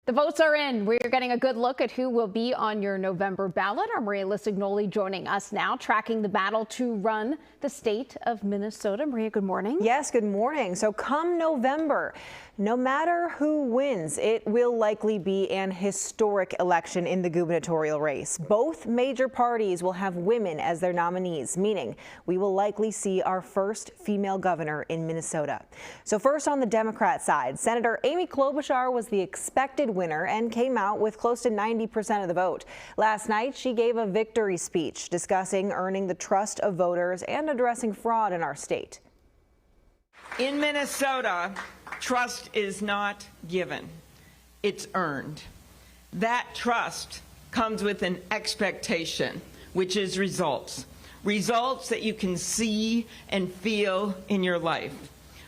The votes are in. We're getting a good look at who will be on your November ballot. Our Maria Lissignoli joining us now, tracking the battle to run the state of Minnesota. Maria, good morning. Yes, good morning. So come November, no matter who wins, it will likely be an historic election in the gubernatorial race. Both major parties will have women as their nominees, meaning we will likely see our first female governor in Minnesota. So first on the Democrat side, Senator Amy Klobuchar was the expected winner and came out with close to 90% of the vote. Last night, she gave a victory speech discussing earning the trust of voters and addressing fraud in our state. In Minnesota, trust is not given, it's earned. That trust comes with an expectation, which is results. Results that you can see and feel in your life.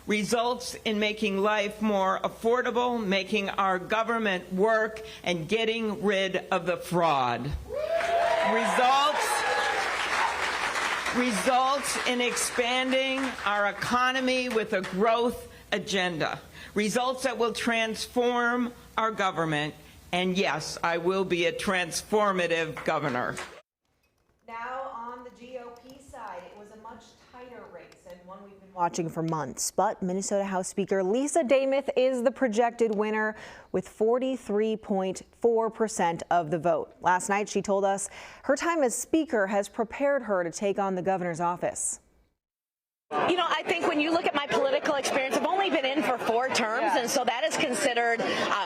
Results in making life more affordable, making our government work, and getting rid of the fraud. Results in expanding our economy with a growth agenda. Results that will transform our government. And yes, I will be a transformative governor. Now on the GOP side, it was a much tighter race and one we've been watching for months. But Minnesota House Speaker Lisa Demuth is the projected winner with 43.4% of the vote. Last night, she told us her time as Speaker has prepared her to take on the governor's office. You know, I think when you look at my political experience, I've only been in for 4 terms, and so that is considered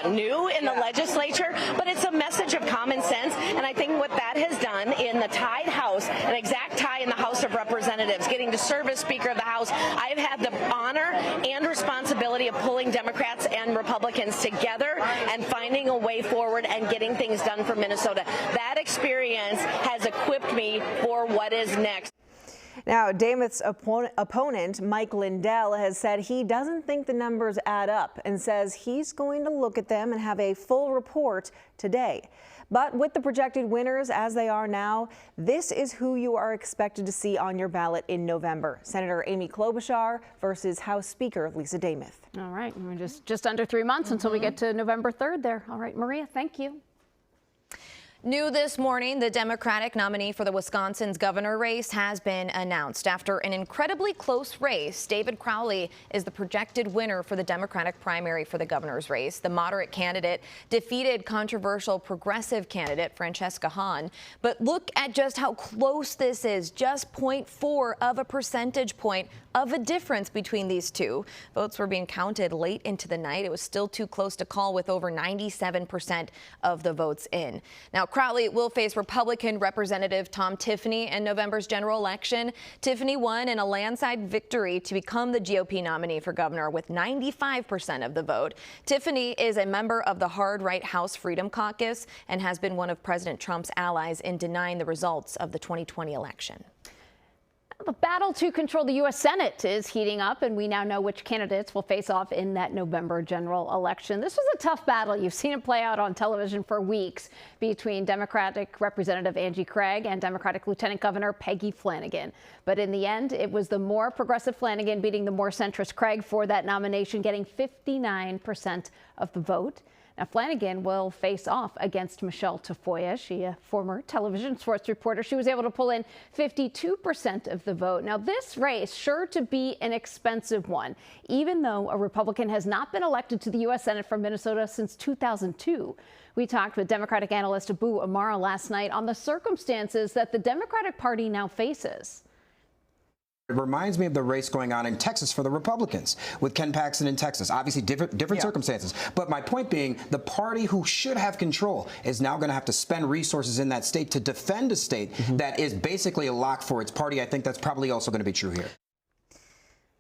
new in the legislature, but it's a message of common sense, and I think what that has done in the tied House, an exact tie in the House of Representatives, getting to serve as Speaker of the House, I've had the honor and responsibility of pulling Democrats and Republicans together and finding a way forward and getting things done for Minnesota. That experience has equipped me for what is next. Now, Demuth's opponent, Mike Lindell, has said he doesn't think the numbers add up and says he's going to look at them and have a full report today. But with the projected winners as they are now, this is who you are expected to see on your ballot in November. Senator Amy Klobuchar versus House Speaker Lisa Demuth. All right, we're just under 3 months until we get to November 3rd there. All right, Maria, thank you. New this morning, the Democratic nominee for the Wisconsin's governor race has been announced. After an incredibly close race, David Crowley is the projected winner for the Democratic primary for the governor's race. The moderate candidate defeated controversial progressive candidate Francesca Hahn. But look at just how close this is, just 0.4 of a percentage point of a difference between these two. Votes were being counted late into the night. It was still too close to call with over 97% of the votes in. Now, Crowley will face Republican Representative Tom Tiffany in November's general election. Tiffany won in a landslide victory to become the GOP nominee for governor with 95% of the vote. Tiffany is a member of the hard-right House Freedom Caucus and has been one of President Trump's allies in denying the results of the 2020 election. The battle to control the U.S. Senate is heating up, and we now know which candidates will face off in that November general election. This was a tough battle. You've seen it play out on television for weeks between Democratic Representative Angie Craig and Democratic Lieutenant Governor Peggy Flanagan. But in the end, it was the more progressive Flanagan beating the more centrist Craig for that nomination, getting 59% of the vote. Now, Flanagan will face off against Michelle Tafoya. She, a former television sports reporter, she was able to pull in 52% of the vote. Now, this race sure to be an expensive one, even though a Republican has not been elected to the U.S. Senate from Minnesota since 2002. We talked with Democratic analyst Abu Amara last night on the circumstances that the Democratic Party now faces. It reminds me of the race going on in Texas for the Republicans with Ken Paxton in Texas. Obviously different circumstances. But my point being, the party who should have control is now going to have to spend resources in that state to defend a state that is basically a lock for its party. I think that's probably also going to be true here.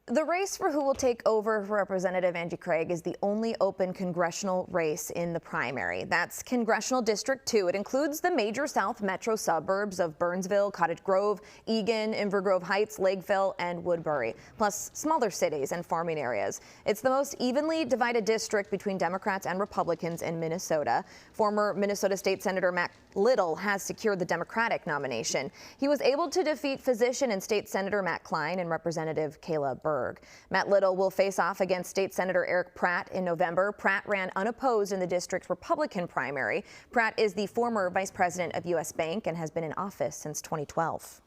The race for who will take over for Representative Angie Craig is the only open congressional race in the primary. That's Congressional District 2. It includes the major South Metro suburbs of Burnsville, Cottage Grove, Eagan, Inver Grove Heights, Lakeville, and Woodbury, plus smaller cities and farming areas. It's the most evenly divided district between Democrats and Republicans in Minnesota. Former Minnesota State Senator Matt Little has secured the Democratic nomination. He was able to defeat physician and State Senator Matt Klein and Representative Kayla Burr Pittsburgh. Matt Little will face off against State Senator Eric Pratt in November. Pratt ran unopposed in the district's Republican primary. Pratt is the former vice president of U.S. Bank and has been in office since 2012.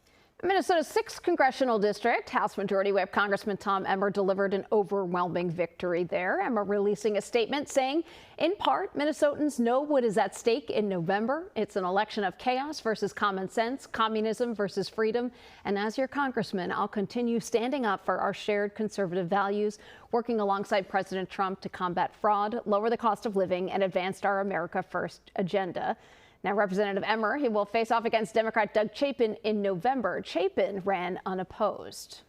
Minnesota's 6th congressional district, House Majority Whip Congressman Tom Emmer delivered an overwhelming victory there. Emmer releasing a statement saying, in part, Minnesotans know what is at stake in November. It's an election of chaos versus common sense, communism versus freedom. And as your congressman, I'll continue standing up for our shared conservative values, working alongside President Trump to combat fraud, lower the cost of living, and advance our America First agenda. Now, Representative Emmer, he will face off against Democrat Doug Chapin in November. Chapin ran unopposed.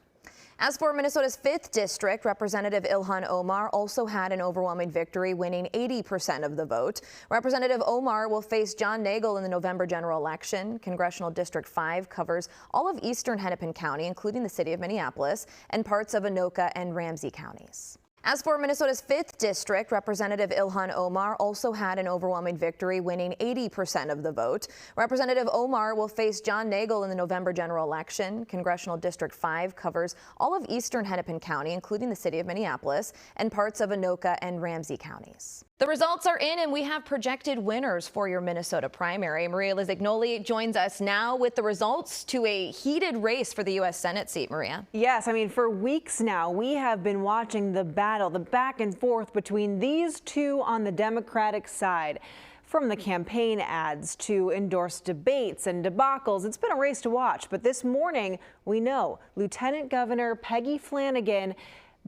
As for Minnesota's 5th district, Representative Ilhan Omar also had an overwhelming victory, winning 80% of the vote. Representative Omar will face John Nagel in the November general election. Congressional District 5 covers all of eastern Hennepin County, including the city of Minneapolis, and parts of Anoka and Ramsey counties. As for Minnesota's 5th district, Representative Ilhan Omar also had an overwhelming victory, winning 80% of the vote. Representative Omar will face John Nagel in the November general election. Congressional District 5 covers all of eastern Hennepin County, including the city of Minneapolis, and parts of Anoka and Ramsey counties. The results are in, and we have projected winners for your Minnesota primary. Maria Lizignoli joins us now with the results to a heated race for the U.S. Senate seat. Maria. Yes, I mean, for weeks now, we have been watching the battle, the back and forth between these two on the Democratic side. From the campaign ads to endorsed debates and debacles, it's been a race to watch. But this morning, we know Lieutenant Governor Peggy Flanagan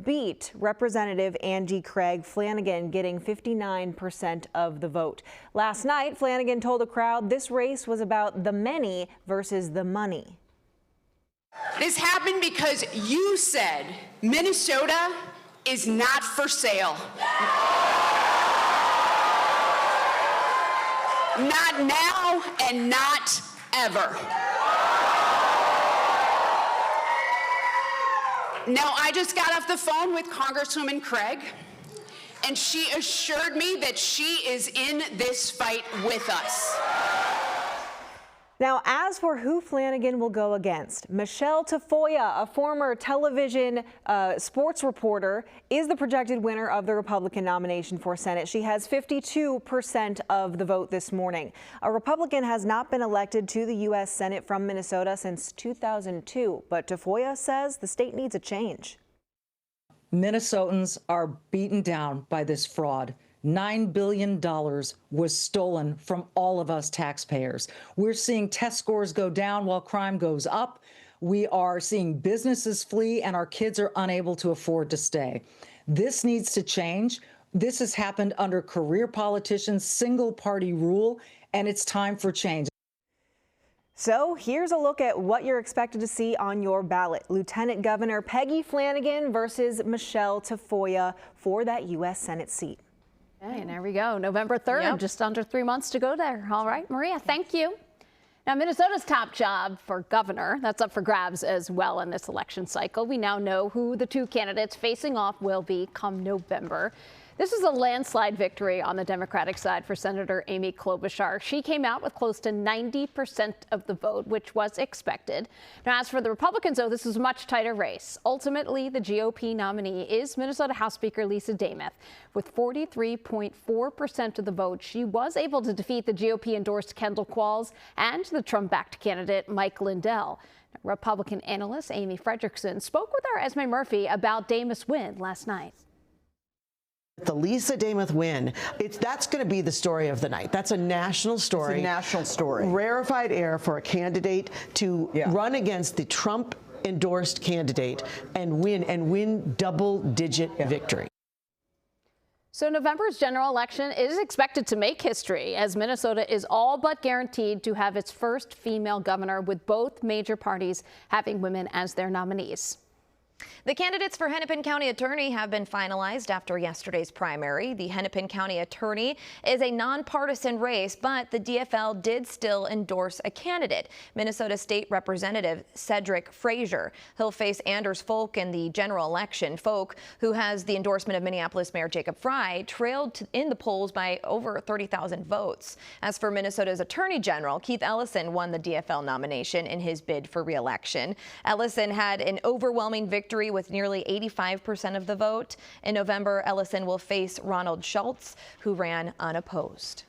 beat Representative Angie Craig. Flanagan getting 59% of the vote. Last night, Flanagan told the crowd this race was about the many versus the money. This happened because you said Minnesota is not for sale. Not now and not ever. Now, I just got off the phone with Congresswoman Craig, and she assured me that she is in this fight with us. Now, as for who Flanagan will go against, Michelle Tafoya, a former television sports reporter, is the projected winner of the Republican nomination for Senate. She has 52% of the vote this morning. A Republican has not been elected to the U.S. Senate from Minnesota since 2002, but Tafoya says the state needs a change. Minnesotans are beaten down by this fraud. $9 billion was stolen from all of us taxpayers. We're seeing test scores go down while crime goes up. We are seeing businesses flee and our kids are unable to afford to stay. This needs to change. This has happened under career politicians, single party rule, and it's time for change. So here's a look at what you're expected to see on your ballot. Lieutenant Governor Peggy Flanagan versus Michelle Tafoya for that U.S. Senate seat. Okay, there we go. November 3rd, just under 3 months to go there. All right, Maria, thank you. Now, Minnesota's top job for governor, that's up for grabs as well in this election cycle. We now know who the two candidates facing off will be come November. This is a landslide victory on the Democratic side for Senator Amy Klobuchar. She came out with close to 90% of the vote, which was expected. Now, as for the Republicans, though, this is a much tighter race. Ultimately, the GOP nominee is Minnesota House Speaker Lisa Demuth. With 43.4% of the vote, she was able to defeat the GOP-endorsed Kendall Qualls and the Trump-backed candidate Mike Lindell. Republican analyst Amy Frederickson spoke with our Esme Murphy about Demuth's win last night. The Lisa Demuth win, that's going to be the story of the night. That's a national story. It's a national story. Rarefied air for a candidate to run against the Trump-endorsed candidate and win double-digit victory. So November's general election is expected to make history as Minnesota is all but guaranteed to have its first female governor, with both major parties having women as their nominees. The candidates for Hennepin County Attorney have been finalized after yesterday's primary. The Hennepin County Attorney is a nonpartisan race, but the DFL did still endorse a candidate, Minnesota State Representative Cedric Frazier. He'll face Anders Folk in the general election. Folk, who has the endorsement of Minneapolis Mayor Jacob Frey, trailed in the polls by over 30,000 votes. As for Minnesota's Attorney General, Keith Ellison won the DFL nomination in his bid for re-election. Ellison had an overwhelming victory victory with nearly 85% of the vote. In November, Ellison will face Ronald Schultz, who ran unopposed.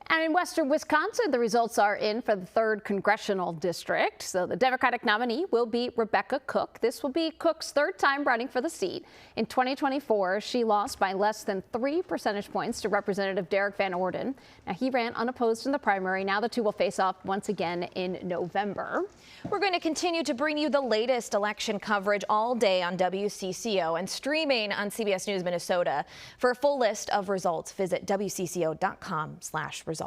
And in western Wisconsin, the results are in for the 3rd Congressional District. So the Democratic nominee will be Rebecca Cook. This will be Cook's 3rd time running for the seat. In 2024, she lost by less than 3 percentage points to Representative Derek Van Orden. Now, he ran unopposed in the primary. Now the two will face off once again in November. We're going to continue to bring you the latest election coverage all day on WCCO and streaming on CBS News Minnesota. For a full list of results, visit WCCO.com/results.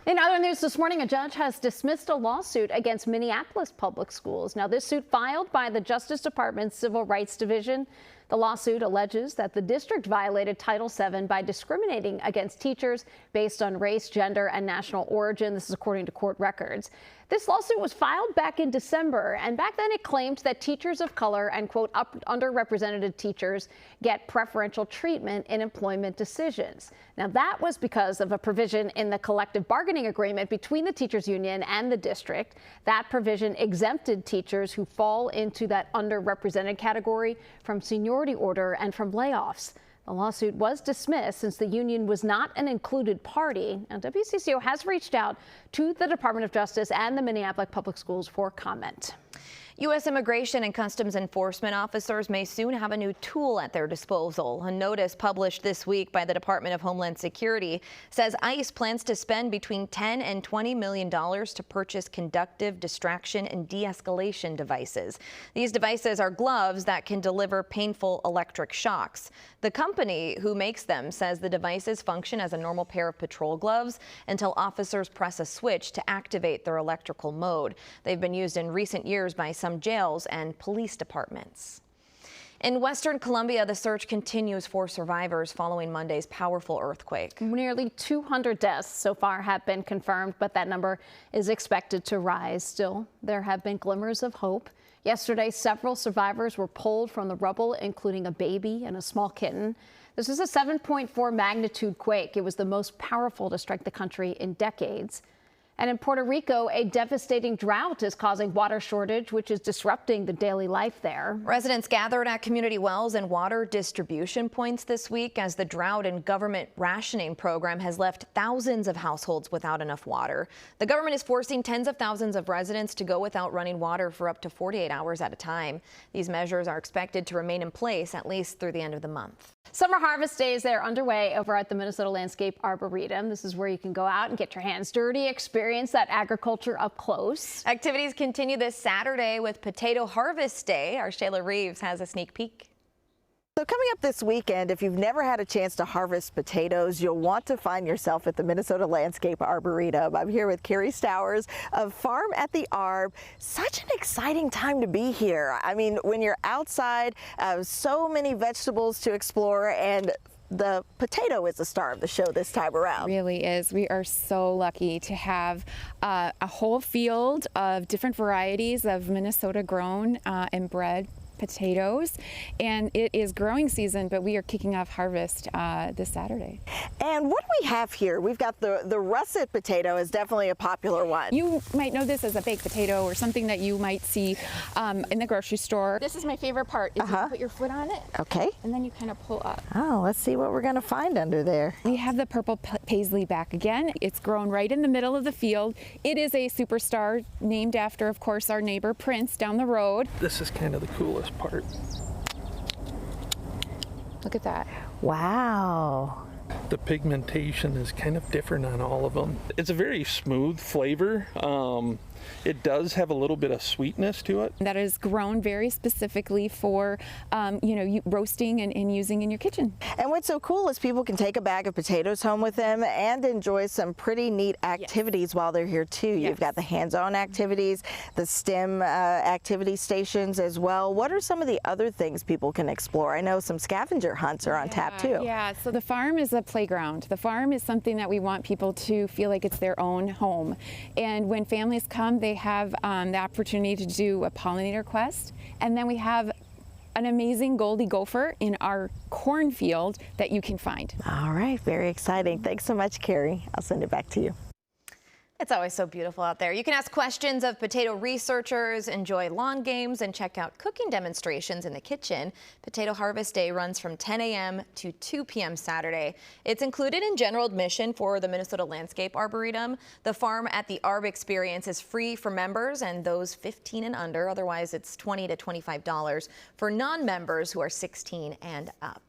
In other news this morning, a judge has dismissed a lawsuit against Minneapolis public schools. Now, this suit filed by the Justice Department's Civil Rights Division. The lawsuit alleges that the district violated Title VII by discriminating against teachers based on race, gender, and national origin. This is according to court records. This lawsuit was filed back in December, and back then it claimed that teachers of color and, quote, underrepresented teachers get preferential treatment in employment decisions. Now, that was because of a provision in the collective bargaining agreement between the teachers union and the district. That provision exempted teachers who fall into that underrepresented category from seniority order and from layoffs. The lawsuit was dismissed since the union was not an included party. Now, WCCO has reached out to the Department of Justice and the Minneapolis Public Schools for comment. U.S. Immigration and Customs Enforcement officers may soon have a new tool at their disposal. A notice published this week by the Department of Homeland Security says ICE plans to spend between $10 and $20 million to purchase conductive distraction and de-escalation devices. These devices are gloves that can deliver painful electric shocks. The company who makes them says the devices function as a normal pair of patrol gloves until officers press a switch to activate their electrical mode. They've been used in recent years by some jails and police departments. In Western Colombia, the search continues for survivors following Monday's powerful earthquake. Nearly 200 deaths so far have been confirmed, but that number is expected to rise. Still, there have been glimmers of hope. Yesterday, several survivors were pulled from the rubble, including a baby and a small kitten. This is a 7.4 magnitude quake. It was the most powerful to strike the country in decades. And in Puerto Rico, a devastating drought is causing water shortage, which is disrupting the daily life there. Residents gathered at community wells and water distribution points this week as the drought and government rationing program has left thousands of households without enough water. The government is forcing tens of thousands of residents to go without running water for up to 48 hours at a time. These measures are expected to remain in place at least through the end of the month. Summer harvest days, they're underway over at the Minnesota Landscape Arboretum. This is where you can go out and get your hands dirty, experience that agriculture up close. Activities continue this Saturday with Potato Harvest Day. Our Shayla Reeves has a sneak peek. So coming up this weekend, if you've never had a chance to harvest potatoes, you'll want to find yourself at the Minnesota Landscape Arboretum. I'm here with Carrie Stowers of Farm at the Arb. Such an exciting time to be here. I mean, when you're outside, so many vegetables to explore, and the potato is the star of the show this time around. It really is. We are so lucky to have a whole field of different varieties of Minnesota grown and bred potatoes, and it is growing season, but we are kicking off harvest this Saturday. And what do we have here? We've got the russet potato is definitely a popular one. You might know this as a baked potato or something that you might see in the grocery store. This is my favorite part, is you put your foot on it. Okay. And then you kind of pull up. Oh, let's see what we're gonna find under there. We have the purple paisley back again. It's grown right in the middle of the field. It is a superstar named after, of course, our neighbor Prince down the road. This is kind of the coolest part. Look at that. Wow. The pigmentation is kind of different on all of them. It's a very smooth flavor. It does have a little bit of sweetness to it. That is grown very specifically for, roasting and using in your kitchen. And what's so cool is people can take a bag of potatoes home with them and enjoy some pretty neat activities while they're here too. You've got the hands-on activities, the STEM activity stations as well. What are some of the other things people can explore? I know some scavenger hunts are on tap too. Yeah, so the farm is a playground. The farm is something that we want people to feel like it's their own home. And when families come, they have the opportunity to do a pollinator quest, and then we have an amazing Goldie gopher in our cornfield that you can find. All right, very exciting. Thanks so much, Carrie. I'll send it back to you. It's always so beautiful out there. You can ask questions of potato researchers, enjoy lawn games, and check out cooking demonstrations in the kitchen. Potato Harvest Day runs from 10 a.m. to 2 p.m. Saturday. It's included in general admission for the Minnesota Landscape Arboretum. The Farm at the Arb experience is free for members and those 15 and under. Otherwise, it's $20 to $25 for non-members who are 16 and up.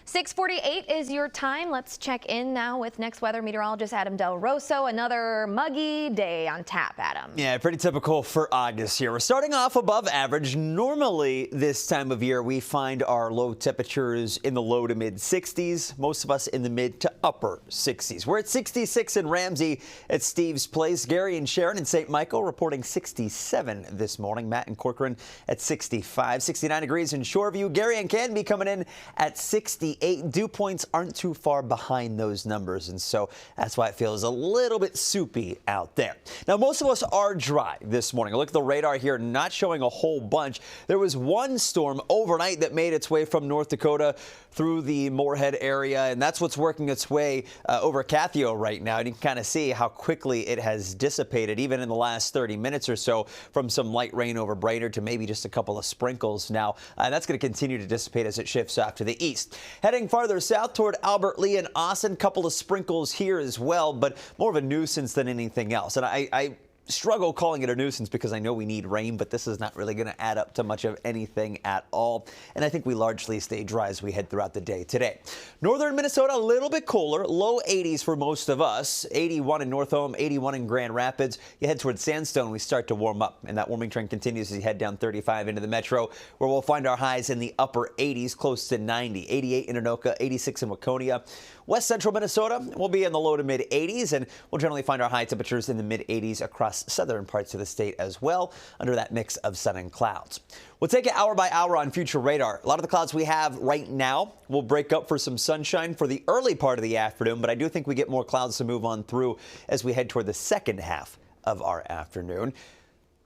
6:48 is your time. Let's check in now with next weather meteorologist Adam Del Rosso. Another muggy day on tap, Adam. Yeah, pretty typical for August here. We're starting off above average. Normally this time of year we find our low temperatures in the low to mid 60s. Most of us in the mid to upper 60s. We're at 66 in Ramsey at Steve's Place. Gary and Sharon in St. Michael reporting 67 this morning. Matt and Corcoran at 65. 69 degrees in Shoreview. Gary and Canby coming in at 68. Dew points aren't too far behind those numbers, and so that's why it feels a little bit soupy out there. Now, most of us are dry this morning. Look at the radar here, not showing a whole bunch. There was one storm overnight that made its way from North Dakota through the Moorhead area, and that's what's working its way over Cathio right now. And you can kind of see how quickly it has dissipated, even in the last 30 minutes or so, from some light rain over Brainerd to maybe just a couple of sprinkles now. That's going to continue to dissipate as it shifts off to the east. Heading farther south toward Albert Lee and Austin, couple of sprinkles here as well, but more of a nuisance than anything else. And I struggle calling it a nuisance because I know we need rain, but this is not really going to add up to much of anything at all. And I think we largely stay dry as we head throughout the day today. Northern Minnesota, a little bit cooler, low 80s for most of us. 81 in North Home, 81 in Grand Rapids. You head towards Sandstone, we start to warm up, and that warming trend continues as you head down 35 into the metro, where we'll find our highs in the upper 80s, close to 90. 88 in Anoka, 86 in Waconia. West Central Minnesota will be in the low to mid 80s, and we'll generally find our high temperatures in the mid 80s across southern parts of the state as well, under that mix of sun and clouds. We'll take it hour by hour on future radar. A lot of the clouds we have right now will break up for some sunshine for the early part of the afternoon, but I do think we get more clouds to move on through as we head toward the second half of our afternoon.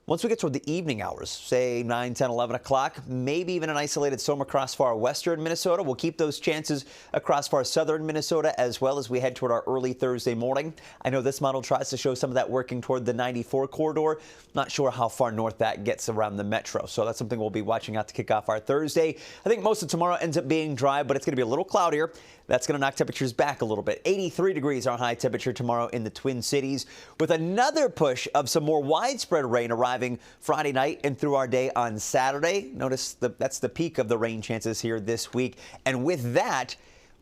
Once we get toward the evening hours, say 9, 10, 11 o'clock, maybe even an isolated storm across far western Minnesota. We'll keep those chances across far southern Minnesota as well as we head toward our early Thursday morning. I know this model tries to show some of that working toward the 94 corridor. Not sure how far north that gets around the metro, so that's something we'll be watching out to kick off our Thursday. I think most of tomorrow ends up being dry, but it's going to be a little cloudier. That's going to knock temperatures back a little bit. 83 degrees our high temperature tomorrow in the Twin Cities, with another push of some more widespread rain arriving Friday night and through our day on Saturday. Notice that's the peak of the rain chances here this week. And with that,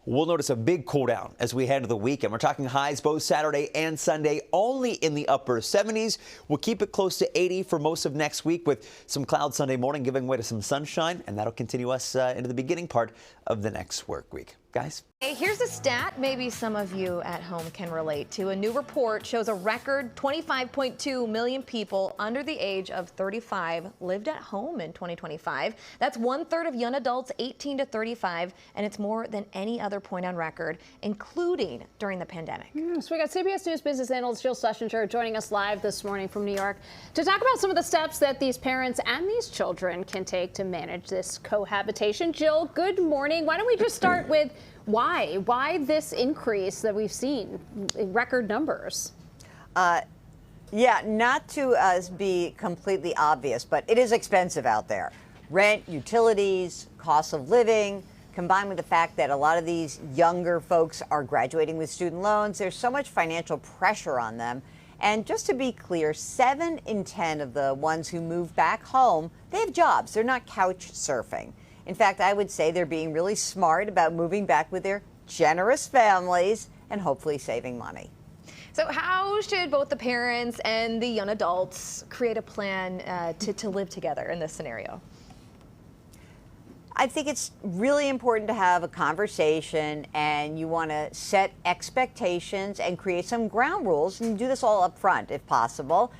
we'll notice a big cool down as we head into the weekend. We're talking highs both Saturday and Sunday only in the upper 70s. We'll keep it close to 80 for most of next week, with some clouds Sunday morning giving way to some sunshine, and that'll continue us into the beginning part of the next work week. Guys? Hey, here's a stat maybe some of you at home can relate to. A new report shows a record 25.2 million people under the age of 35 lived at home in 2025. That's 1/3 of young adults 18 to 35, and it's more than any other point on record, including during the pandemic. So we got CBS News business analyst Jill Schlesinger joining us live this morning from New York to talk about some of the steps that these parents and these children can take to manage this cohabitation. Jill, good morning. Why don't we just start with why this increase that we've seen in record numbers? Yeah, not to be completely obvious, but it is expensive out there. Rent, utilities, cost of living, combined with the fact that a lot of these younger folks are graduating with student loans, there's so much financial pressure on them. And just to be clear, 7 in 10 of the ones who move back home, they have jobs. They're not couch surfing. In fact, I would say they're being really smart about moving back with their generous families and hopefully saving money. So how should both the parents and the young adults create a plan to live together in this scenario? I think it's really important to have a conversation, and you want to set expectations and create some ground rules, and do this all up front if possible.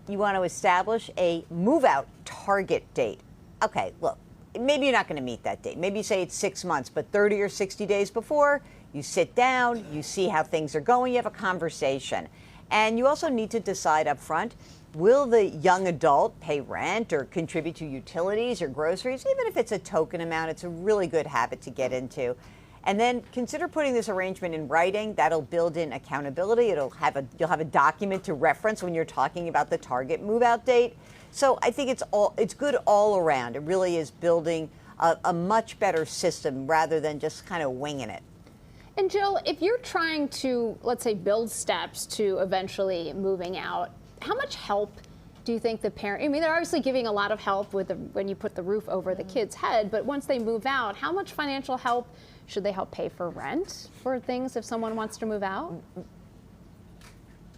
You want to establish a move-out target date. Okay, look. Maybe you're not going to meet that date. Maybe you say it's 6 months, but 30 or 60 days before, you sit down, you see how things are going, you have a conversation. And you also need to decide up front, will the young adult pay rent or contribute to utilities or groceries? Even if it's a token amount, it's a really good habit to get into. And then consider putting this arrangement in writing. That'll build in accountability. You'll have a document to reference when you're talking about the target move-out date. So I think it's good all around. It really is building a much better system rather than just kind of winging it. And Jill, if you're trying to, let's say, build steps to eventually moving out, how much help do you think the parent, I mean, they're obviously giving a lot of help with when you put the roof over the kid's head, but once they move out, how much financial help should they help pay for rent for things if someone wants to move out?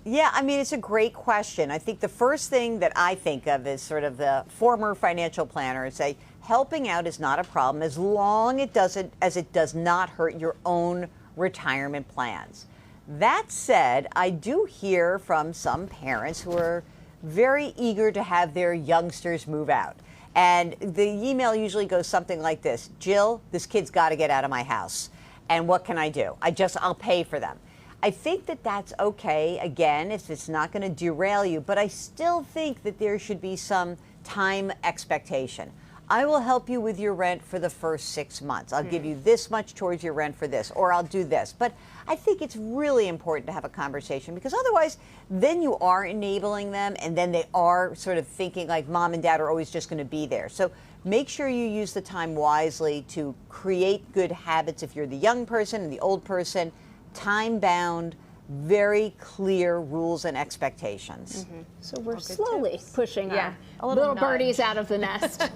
Yeah, I mean, it's a great question. I think the first thing that I think of is sort of the former financial planner and say, helping out is not a problem as long as it does not hurt your own retirement plans. That said, I do hear from some parents who are very eager to have their youngsters move out. And the email usually goes something like this: Jill, this kid's got to get out of my house. And what can I do? I'll pay for them. I think that that's okay, again, if it's not going to derail you, but I still think that there should be some time expectation. I will help you with your rent for the first 6 months. I'll give you this much towards your rent for this, or I'll do this. But I think it's really important to have a conversation, because otherwise then you are enabling them, and then they are sort of thinking like mom and dad are always just going to be there. So make sure you use the time wisely to create good habits if you're the young person and the old person, time-bound, very clear rules and expectations. So we're slowly pushing our a little birdies out of the nest.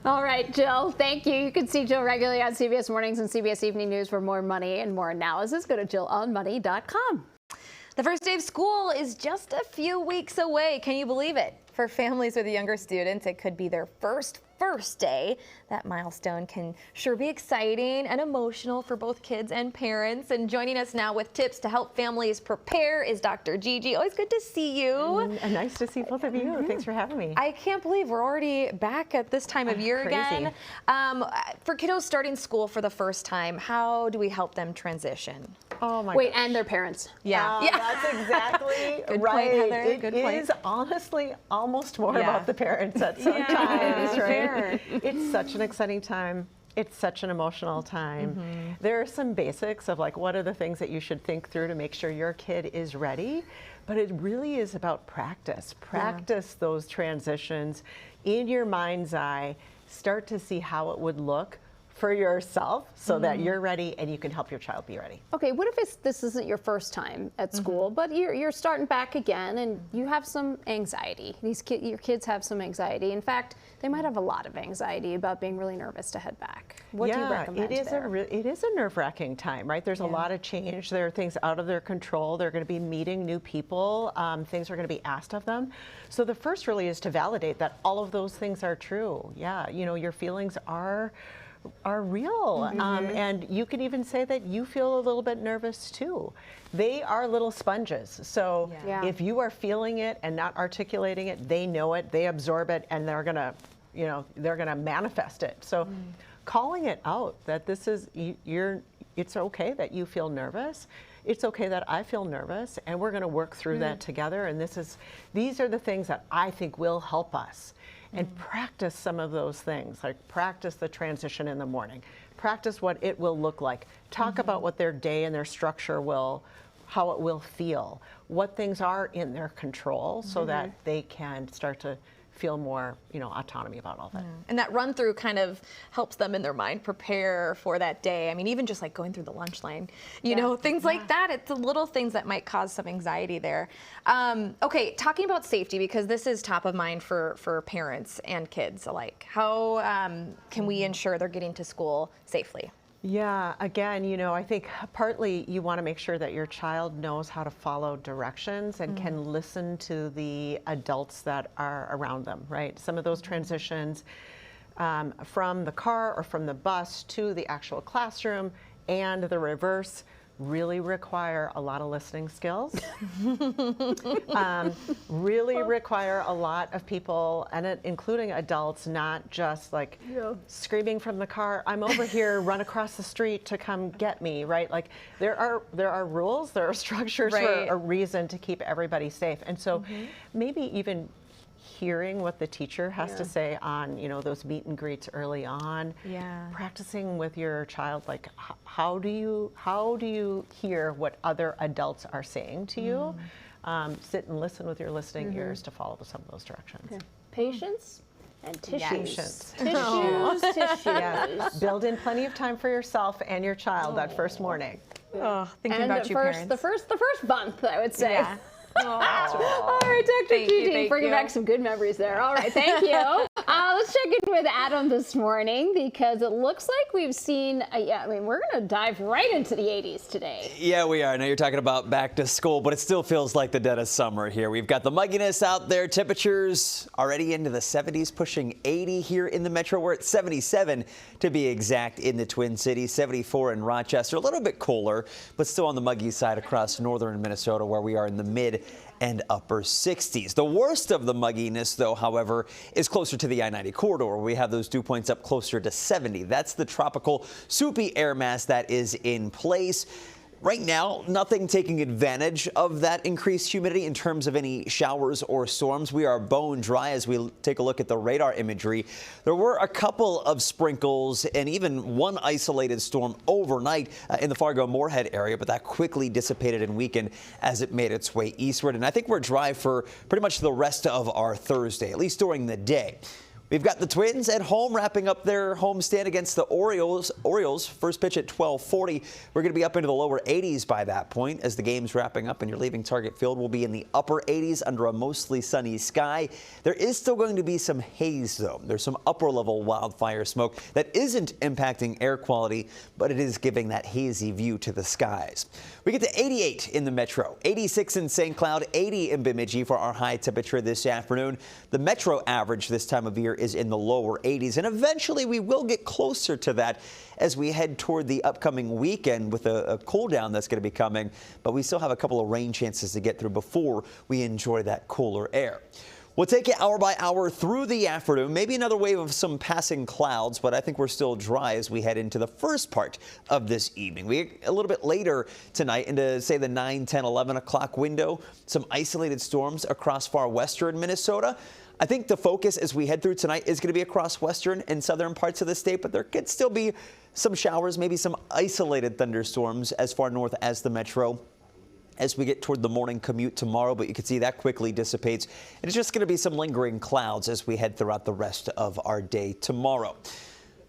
All right, Jill, thank you. You can see Jill regularly on CBS Mornings and CBS Evening News for more money and more analysis. Go to JillOnMoney.com. The first day of school is just a few weeks away. Can you believe it? For families with younger students, it could be their first day. That milestone can sure be exciting and emotional for both kids and parents. And joining us now with tips to help families prepare is Dr. Gigi. Always good to see you. Nice to see both of you. Thanks for having me. I can't believe we're already back at this time of year again. For kiddos starting school for the first time, how do we help them transition? Oh my Wait, gosh. and their parents. Yeah. That's exactly Good right. point, Heather. It Good is point. honestly almost more about the parents at some times, right? It's such an exciting time. It's such an emotional time. There are some basics of like what are the things that you should think through to make sure your kid is ready, but it really is about practice. Practice those transitions in your mind's eye. Start to see how it would look for yourself so that you're ready and you can help your child be ready. Okay, what if this isn't your first time at school, but you're starting back again and you have some anxiety? Your kids have some anxiety. In fact, they might have a lot of anxiety about being really nervous to head back. What do you recommend there? It is a nerve-wracking time, right? There's a lot of change. There are things out of their control. They're going to be meeting new people. Things are going to be asked of them. So the first really is to validate that all of those things are true. Yeah, you know, your feelings are real. And you can even say that you feel a little bit nervous too. They are little sponges. So if you are feeling it and not articulating it, they know it, they absorb it, and they're gonna, they're gonna manifest it. So calling it out that this is, it's okay that you feel nervous. It's okay that I feel nervous, and we're gonna work through that together. And these are the things that I think will help us. And practice some of those things, like practice the transition in the morning. Practice what it will look like. Talk about what their day and their structure how it will feel. What things are in their control so that they can start to feel more, autonomy about all that. And that run through kind of helps them in their mind prepare for that day. I mean, even just like going through the lunch line, things like that. It's the little things that might cause some anxiety there. Okay, talking about safety, because this is top of mind for parents and kids alike. How can we ensure they're getting to school safely? Yeah, again, I think partly you want to make sure that your child knows how to follow directions and can listen to the adults that are around them, right? Some of those transitions from the car or from the bus to the actual classroom and the reverse really require a lot of listening skills, really require a lot of people, and including adults, not just like screaming from the car, I'm over here, run across the street to come get me, right? Like there are rules, there are structures for a reason to keep everybody safe. And so maybe even hearing what the teacher has to say on, those meet and greets early on. Yeah. Practicing with your child, like how do you hear what other adults are saying to you? Sit and listen with your listening ears to follow some of those directions. Yeah. Patience and tissues. Patience. Tissues. Yes. Build in plenty of time for yourself and your child that first morning. Oh, thinking And about you, parents. the first month, I would say. Yeah. All right, Dr. Gigi, bringing back some good memories there. All right, thank you. Let's check in with Adam this morning because it looks like we've seen, we're going to dive right into the 80s today. Yeah, we are. I know you're talking about back to school, but it still feels like the dead of summer here. We've got the mugginess out there. Temperatures already into the 70s, pushing 80 here in the metro. We're at 77 to be exact in the Twin Cities, 74 in Rochester. A little bit cooler, but still on the muggy side across northern Minnesota where we are in the mid and upper 60s. The worst of the mugginess, though, however, is closer to the I-90 corridor, where we have those dew points up closer to 70. That's the tropical soupy air mass that is in place. Right now, nothing taking advantage of that increased humidity in terms of any showers or storms. We are bone dry as we take a look at the radar imagery. There were a couple of sprinkles and even one isolated storm overnight in the Fargo-Moorhead area, but that quickly dissipated and weakened as it made its way eastward. And I think we're dry for pretty much the rest of our Thursday, at least during the day. We've got the Twins at home wrapping up their homestand against the Orioles. First pitch at 12:40. We're going to be up into the lower 80s by that point as the game's wrapping up and you're leaving Target Field. We'll be in the upper 80s under a mostly sunny sky. There is still going to be some haze, though. There's some upper level wildfire smoke that isn't impacting air quality, but it is giving that hazy view to the skies. We get to 88 in the metro, 86 in St. Cloud, 80 in Bemidji for our high temperature this afternoon. The metro average this time of year is in the lower 80s, and eventually we will get closer to that as we head toward the upcoming weekend with a cool down that's going to be coming, but we still have a couple of rain chances to get through before we enjoy that cooler air. We'll take it hour by hour through the afternoon, maybe another wave of some passing clouds, but I think we're still dry as we head into the first part of this evening. We get a little bit later tonight into, say, the 9, 10, 11 o'clock window, some isolated storms across far western Minnesota. I think the focus as we head through tonight is going to be across western and southern parts of the state, but there could still be some showers, maybe some isolated thunderstorms as far north as the metro as we get toward the morning commute tomorrow, but you can see that quickly dissipates. And it's just going to be some lingering clouds as we head throughout the rest of our day tomorrow.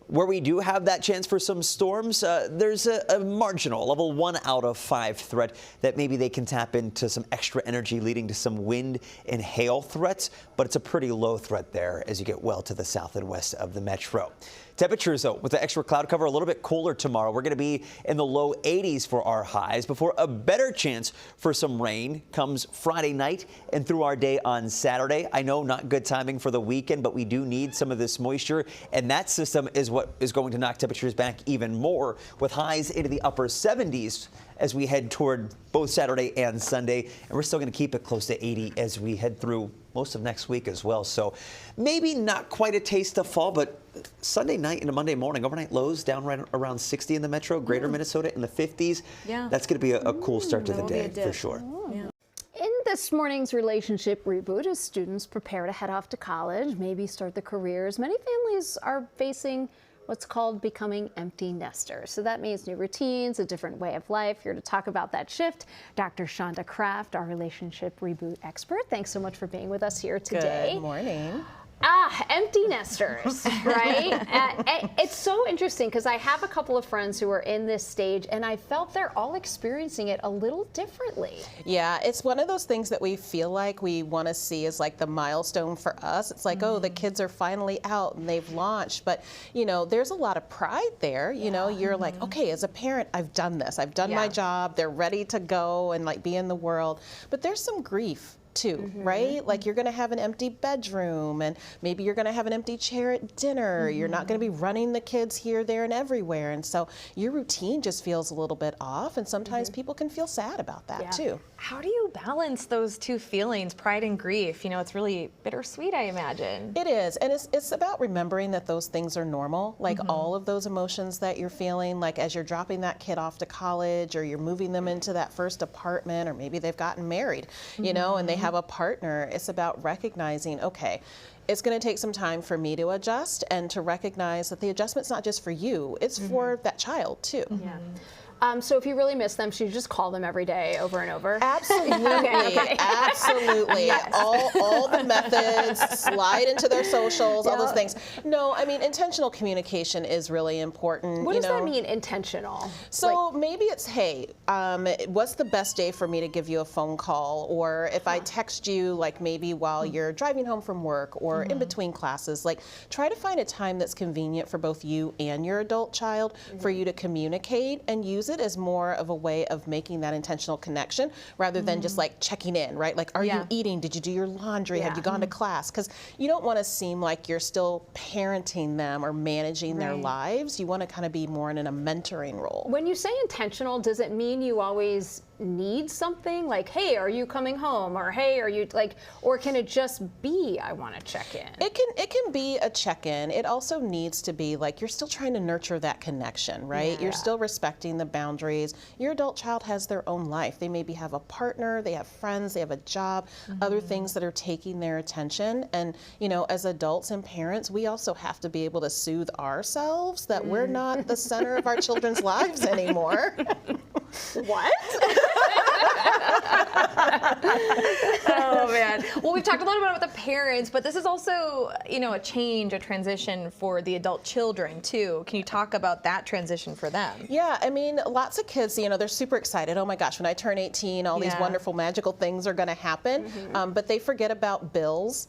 Where we do have that chance for some storms, there's a marginal level 1 out of 5 threat that maybe they can tap into some extra energy leading to some wind and hail threats, but it's a pretty low threat there as you get well to the south and west of the metro. Temperatures, though, with the extra cloud cover, a little bit cooler tomorrow. We're going to be in the low 80s for our highs before a better chance for some rain comes Friday night and through our day on Saturday. I know not good timing for the weekend, but we do need some of this moisture, and that system is what is going to knock temperatures back even more with highs into the upper 70s as we head toward both Saturday and Sunday. And we're still going to keep it close to 80 as we head through most of next week as well. So maybe not quite a taste of fall, but Sunday night into Monday morning, overnight lows down right around 60 in the metro, greater Minnesota in the 50s. Yeah. That's going to be a cool start to the day for sure. Yeah. In this morning's relationship reboot, as students prepare to head off to college, maybe start their careers, many families are facing what's called becoming empty nesters. So that means new routines, a different way of life. Here to talk about that shift, Dr. Shonda Kraft, our relationship reboot expert. Thanks so much for being with us here today. Good morning. Empty nesters, right? It's so interesting because I have a couple of friends who are in this stage and I felt they're all experiencing it a little differently. Yeah, it's one of those things that we feel like we want to see as like the milestone for us. It's like, oh, the kids are finally out and they've launched. But, you know, there's a lot of pride there. You know, you're like, okay, as a parent, I've done this. I've done my job. They're ready to go and like be in the world. But there's some grief too, right? Like you're going to have an empty bedroom and maybe you're going to have an empty chair at dinner. You're not going to be running the kids here, there, and everywhere. And so your routine just feels a little bit off. And sometimes people can feel sad about that too. How do you balance those two feelings, pride and grief? You know, it's really bittersweet, I imagine. It is. And it's about remembering that those things are normal. Like all of those emotions that you're feeling, like as you're dropping that kid off to college or you're moving them into that first apartment, or maybe they've gotten married, you know, and they have a partner, it's about recognizing, okay, it's going to take some time for me to adjust and to recognize that the adjustment's not just for you, it's for that child too. Yeah. So if you really miss them, should you just call them every day over and over? Absolutely. Okay. Absolutely. Yes. All the methods, slide into their socials, all those things. No, I mean, intentional communication is really important. What does that mean, intentional? So maybe it's, hey, what's the best day for me to give you a phone call? Or if I text you, like maybe while you're driving home from work or in between classes, like try to find a time that's convenient for both you and your adult child for you to communicate, and use it as more of a way of making that intentional connection rather than just like checking in, right? Like, are you eating? Did you do your laundry? Have you gone to class? Because you don't want to seem like you're still parenting them or managing their lives. You want to kind of be more in a mentoring role. When you say intentional, does it mean you always need something like, hey, are you coming home? Or hey, are you like, or can it just be, I want to check in? It can be a check-in. It also needs to be like, you're still trying to nurture that connection, right? You're still respecting the boundaries. Your adult child has their own life. They maybe have a partner, they have friends, they have a job, other things that are taking their attention. And, you know, as adults and parents, we also have to be able to soothe ourselves that we're not the center of our children's lives anymore. What? Oh man. Well, we've talked a lot about the parents, but this is also, you know, a change, a transition for the adult children too. Can you talk about that transition for them? Yeah, I mean, lots of kids, you know, they're super excited. Oh my gosh, when I turn 18, all these wonderful, magical things are going to happen. But they forget about bills.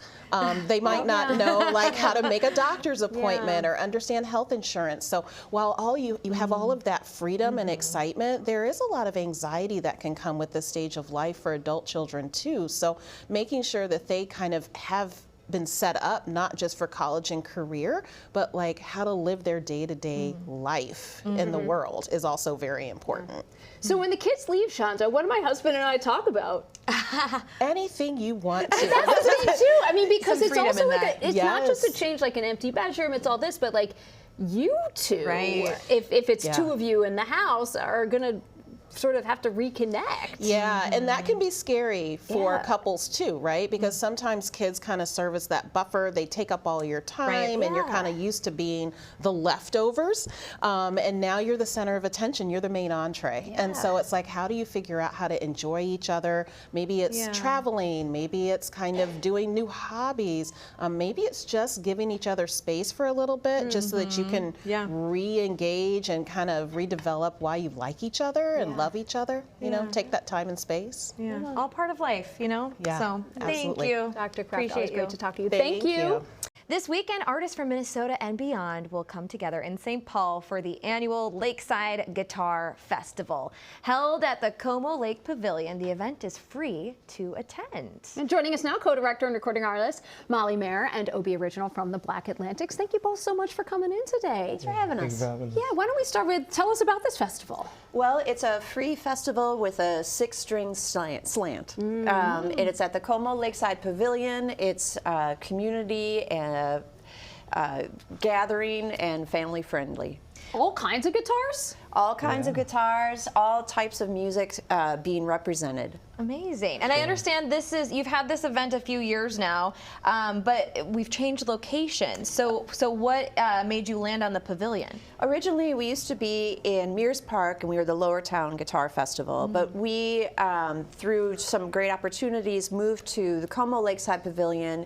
They might not know like how to make a doctor's appointment or understand health insurance. So while you have all of that freedom and excitement, there is a lot of anxiety that can come with this stage of life for adult children too. So making sure that they kind of have been set up not just for college and career, but like how to live their day-to-day life in the world is also very important. So when the kids leave, Shanta, what do my husband and I talk about? Anything you want to. That's the thing too. I mean, because it's also like it's Yes. not just a change like an empty bedroom, it's all this, but like you two, if it's two of you in the house, are gonna sort of have to reconnect. Yeah, and that can be scary for couples too, right? Because sometimes kids kind of serve as that buffer. They take up all your time and you're kind of used to being the leftovers. And now you're the center of attention. You're the main entree. And so it's like, how do you figure out how to enjoy each other? Maybe it's traveling. Maybe it's kind of doing new hobbies. Maybe it's just giving each other space for a little bit just so that you can re-engage and kind of redevelop why you like each other and love each other, you know, take that time and space. Yeah, all part of life, you know? Yeah, so absolutely. Thank you. Dr. Kraft, Appreciate always you. great to talk to you. Thank you. This weekend, artists from Minnesota and beyond will come together in St. Paul for the annual Lakeside Guitar Festival. Held at the Como Lake Pavilion, the event is free to attend. And joining us now, co-director and recording artist Molly Mayer and Obie Original from the Black Atlantics. Thank you both so much for coming in today. Thanks for having us. Thanks for having us. Yeah, why don't we start with, tell us about this festival. Well, it's a free festival with a 6-string slant. And it's at the Como Lakeside Pavilion. It's community and gathering and family friendly. All kinds of guitars? All kinds of guitars, all types of music being represented. Amazing. And I understand you've had this event a few years now, but we've changed locations. So what made you land on the pavilion? Originally, we used to be in Mears Park, and we were the Lower Town Guitar Festival. But we, through some great opportunities, moved to the Como Lakeside Pavilion.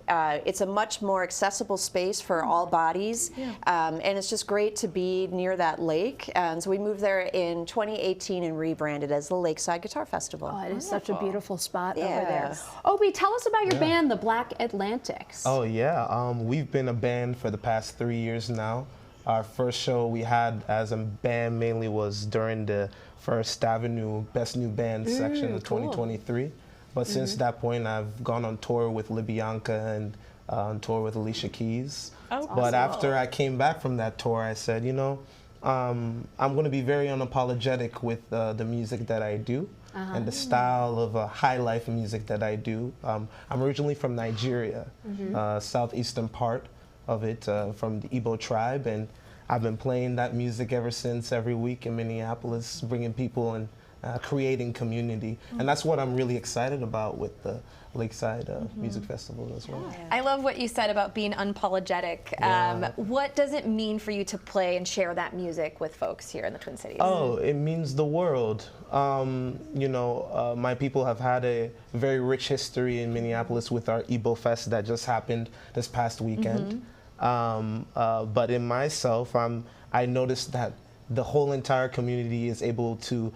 It's a much more accessible space for all bodies, and it's just great to be near that lake. And so we moved there in 2018 and rebranded as the Lakeside Guitar Festival. Oh, it is such a beautiful spot over there. Obie, tell us about your band, the Black Atlantics. Oh yeah, we've been a band for the past 3 years now. Our first show we had as a band mainly was during the First Avenue Best New Band section of 2023. But since that point, I've gone on tour with LaBianca and on tour with Alicia Keys. But after I came back from that tour, I said, you know, I'm going to be very unapologetic with the music that I do and the style of high life music that I do. I'm originally from Nigeria, southeastern part of it, from the Igbo tribe, and I've been playing that music ever since, every week in Minneapolis, bringing people and creating community. And that's what I'm really excited about with the Lakeside Music Festival as well. I love what you said about being unapologetic. What does it mean for you to play and share that music with folks here in the Twin Cities? Oh, it means the world. You know, my people have had a very rich history in Minneapolis with our Igbo Fest that just happened this past weekend. But in myself, I noticed that the whole entire community is able to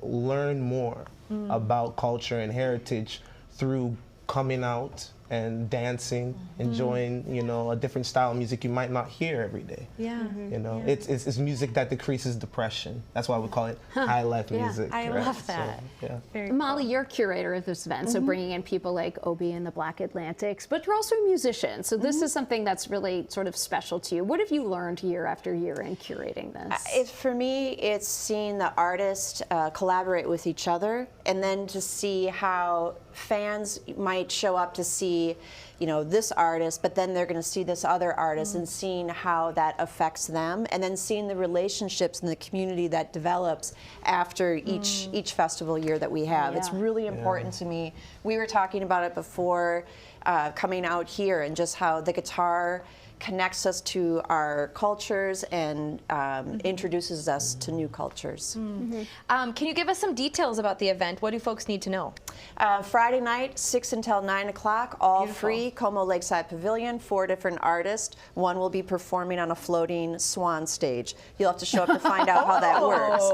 learn more about culture and heritage through coming out and dancing, enjoying, you know, a different style of music you might not hear every day. You know, it's music that decreases depression. That's why we call it high life music. I love that. So, Molly, you're curator of this event, so bringing in people like Obi and the Black Atlantics, but you're also a musician, so this is something that's really sort of special to you. What have you learned year after year in curating this? For me, it's seeing the artists collaborate with each other, and then to see how fans might show up to see, you know, this artist, but then they're going to see this other artist, and seeing how that affects them, and then seeing the relationships in the community that develops after each festival year that we have. It's really important to me. We were talking about it before coming out here, and just how the guitar connects us to our cultures and introduces us to new cultures. Can you give us some details about the event? What do folks need to know? Friday night, 6 until 9 o'clock, all free, Como Lakeside Pavilion, 4 different artists. One will be performing on a floating swan stage. You'll have to show up to find out how that works.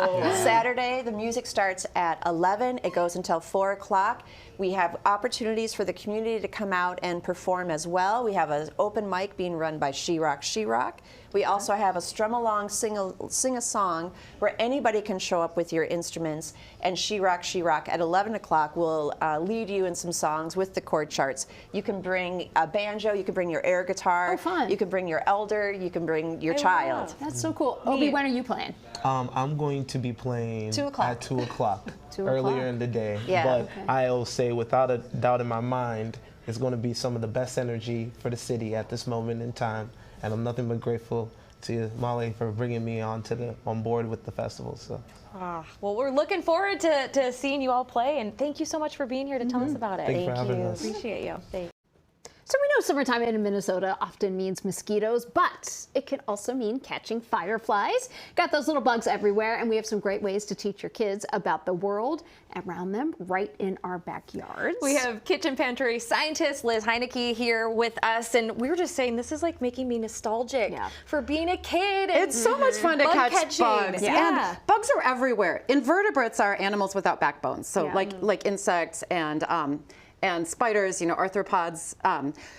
Saturday, the music starts at 11. It goes until 4 o'clock. We have opportunities for the community to come out and perform as well. We have an open mic being run by She Rock, She Rock. We also have a strum along, sing a song where anybody can show up with your instruments, and She Rock, She Rock at 11 o'clock will lead you in some songs with the chord charts. You can bring a banjo, you can bring your air guitar, you can bring your elder, you can bring your child. That's so cool. Obi, when are you playing? I'm going to be playing 2 o'clock. at 2 o'clock earlier in the day. But I'll say without a doubt in my mind, it's going to be some of the best energy for the city at this moment in time. And I'm nothing but grateful to you, Molly, for bringing me on board with the festival. So. Well, we're looking forward to seeing you all play, and thank you so much for being here to tell us about it. Thank you for having us. Appreciate you. Thanks. So we know summertime in Minnesota often means mosquitoes, but it can also mean catching fireflies. Got those little bugs everywhere, and we have some great ways to teach your kids about the world around them right in our backyards. We have kitchen pantry scientist Liz Heineke here with us, and we were just saying this is like making me nostalgic for being a kid. It's so much fun to catch bugs. And bugs are everywhere. Invertebrates are animals without backbones, so like insects and spiders, you know, arthropods.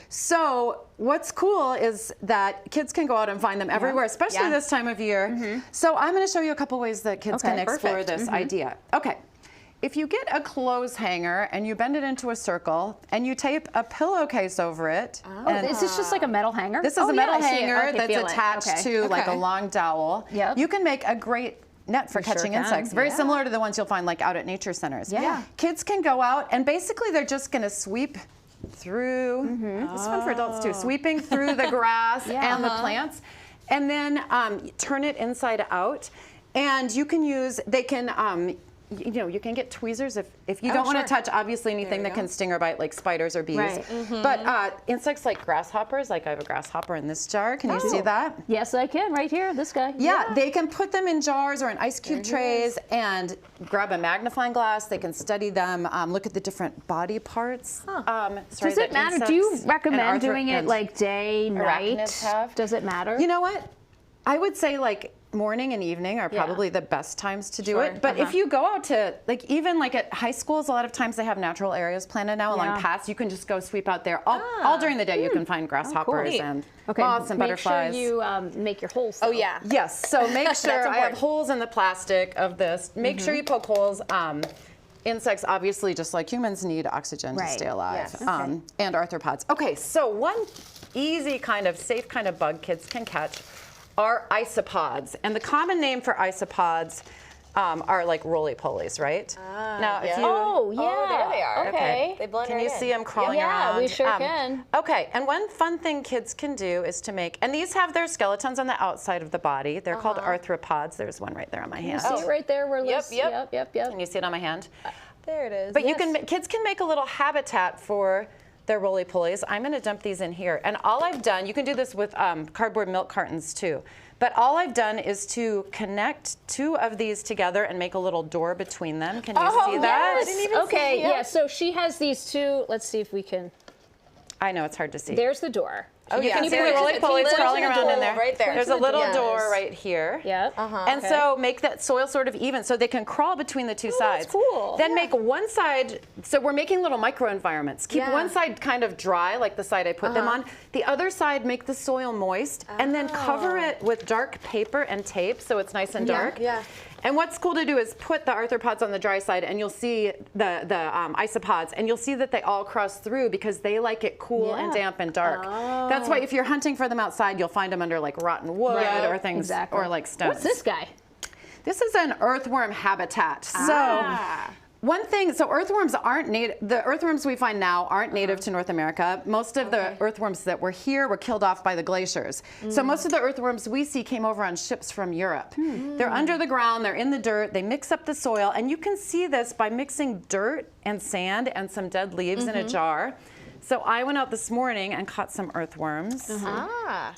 So what's cool is that kids can go out and find them everywhere, especially this time of year. So I'm going to show you a couple ways that kids can explore this idea. Okay. If you get a clothes hanger and you bend it into a circle and you tape a pillowcase over it. And is this just like a metal hanger? This is a metal hanger that's attached to like a long dowel. You can make a great net for catching insects, very similar to the ones you'll find like out at nature centers. Kids can go out and basically they're just going to sweep through, this is fun for adults too, sweeping through the grass and the plants, and then turn it inside out. And you can use, they can, you know, you can get tweezers if you don't want to touch obviously anything that can sting or bite like spiders or bees. But insects like grasshoppers, like I have a grasshopper in this jar. Can you see that? Yes, I can. Right here, this guy. Yeah, they can put them in jars or in ice cube trays and grab a magnifying glass. They can study them, look at the different body parts. Does it matter? Do you recommend doing it like day, night? Does it matter? You know what? I would say like morning and evening are probably the best times to do it. But if you go out to, like even like at high schools, a lot of times they have natural areas planted now along paths. You can just go sweep out there. All during the day you can find grasshoppers and moths and butterflies. Make sure you make your holes. Oh yeah. Yes, so make sure I have holes in the plastic of this. Make sure you poke holes. Insects, obviously, just like humans, need oxygen to stay alive, and arthropods. Okay, so one easy kind of safe kind of bug kids can catch are isopods. And the common name for isopods are like roly-polies, right? Now, if you, oh, yeah. Oh, there they are. Okay. They blend can right you in. see them crawling Yeah, around? we sure can. Okay, and one fun thing kids can do is to make, and these have their skeletons on the outside of the body. They're called arthropods. There's one right there on my hand. You see it right there where Liz, Yep. Can you see it on my hand? There it is. But you can, kids can make a little habitat for their roly-polies. I'm going to dump these in here. And all I've done, you can do this with cardboard milk cartons too, but all I've done is to connect 2 of these together and make a little door between them. Can you see that? Yes. I didn't even Okay, see it. yeah, so she has these 2. Let's see if we can. I know, it's hard to see. There's the door. Oh, You yeah. can see the There it is. roly-polies It's a crawling little around in there. right there. There's a little Yes. door right here. Yep. And so make that soil sort of even so they can crawl between the 2 sides. That's cool. Then make one side, so we're making little microenvironments. Keep one side kind of dry, like the side I put them on. The other side, make the soil moist, and then cover it with dark paper and tape so it's nice and dark. Yeah. And what's cool to do is put the arthropods on the dry side, and you'll see the isopods, and you'll see that they all cross through because they like it cool and damp and dark. That's why if you're hunting for them outside, you'll find them under like rotten wood or things, or like stones. What's this guy? This is an earthworm habitat. So one thing, so earthworms aren't native, the earthworms we find now aren't native to North America. Most of the earthworms that were here were killed off by the glaciers. So most of the earthworms we see came over on ships from Europe. They're under the ground, they're in the dirt, they mix up the soil, and you can see this by mixing dirt and sand and some dead leaves in a jar. So I went out this morning and caught some earthworms.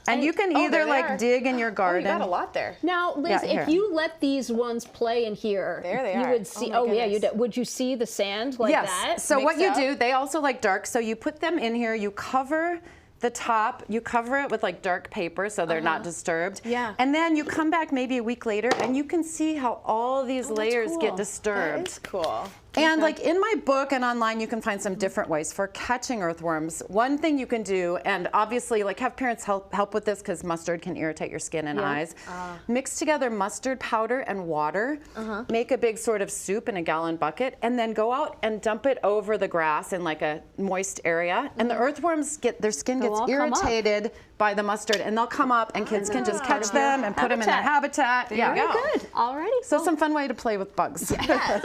And you can either like dig in your garden. Oh, you got a lot there. Now, Liz, if you let these ones play in here, there they you are. would see. Oh, yeah, you did. Would you see the sand like that? So what mixed you up? do, they also like dark. So you put them in here. You cover the top, you cover it with like dark paper so they're not disturbed. Yeah. And then you come back maybe a week later and you can see how all these layers get disturbed. That is cool. And like in my book and online, you can find some different ways for catching earthworms. One thing you can do, and obviously like have parents help with this because mustard can irritate your skin and eyes. Mix together mustard powder and water, make a big sort of soup in a gallon bucket, and then go out and dump it over the grass in like a moist area. And the earthworms their skin gets irritated by the mustard and they'll come up and kids can just catch them and put them in their habitat. There you go. Good. Alrighty. So some fun way to play with bugs. Yes.